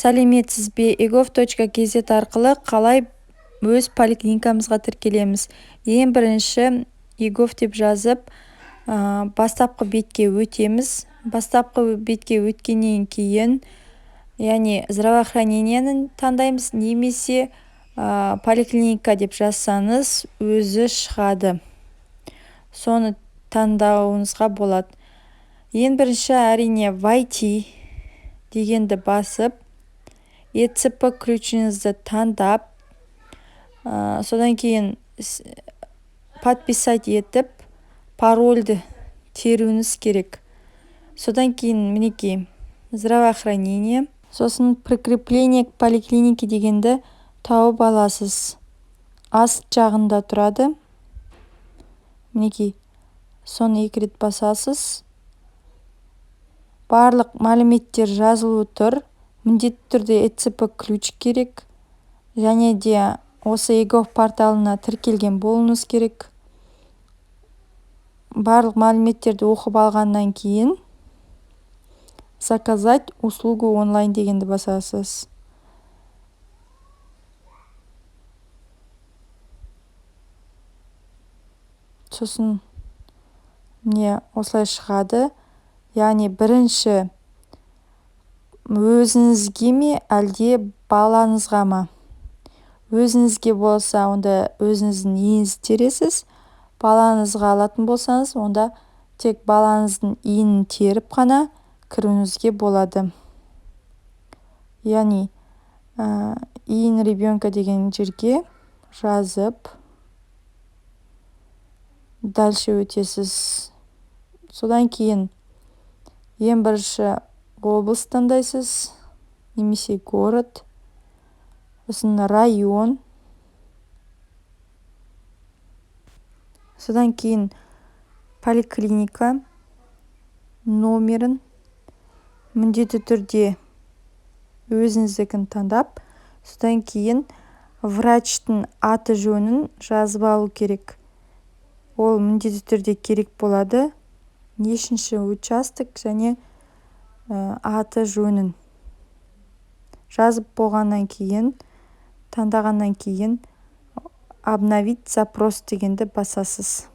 Сәлеметсіз бе? egov.kz арқылы қалай өз поликлиникамызға тіркелеміз? Ең бірінші egov деп жазып, бастапқы бетке өтеміз. Бастапқы бетке өткеннен кейін, яғни здравоохранениені таңдаймыз, немесе поликлиника деп жазсаңыз өзі шығады. Соны таңдауыңызға болады. Ең бірінші әрине войти дегенді басып, ЕЦП ключіңізді таңдап, содан кейін подписать етіп, парольді теруіңіз керек. Содан кейін мінекей здравоохранение, сосын прикрепление к поликлинике дегенді тауып аласыз. Аст жағында тұрады. Мінекей соны 2 рет басасыз. Барлық мәліметтер жазылуы тұр. Міндетті түрде ЕЦП ключ керек. Және де осы egov порталына тіркелген болуыңыз керек. Барлық мәліметтерді оқып алғаннан кейін заказать услугу онлайн дегенді басасыз. Сосын міне осылай шығады. Яғни бірінші өзіңізге ме, әлде балаңызға ма? Өзіңізге болса, онда өзіңіздің иіңізді тересіз. Балаңызға алатын болсаңыз, онда тек балаңыздың иінін теріп қана кіруіңізге болады. Яғни иін ребенка деген жерге жазып, дальше өтесіз. Содан кейін ең бірінші область таңдайсыз, немесе город, сосын район. Содан кейін поликлиника номерін міндетті түрде өзіңіздікін таңдап, содан кейін врачтың аты жөнін жазып алу керек. Ол міндетті түрде керек болады. Нешінші участок және аты жөнін жазып болғаннан кейін, таңдағаннан кейін обновить запрос дегенді басасыз.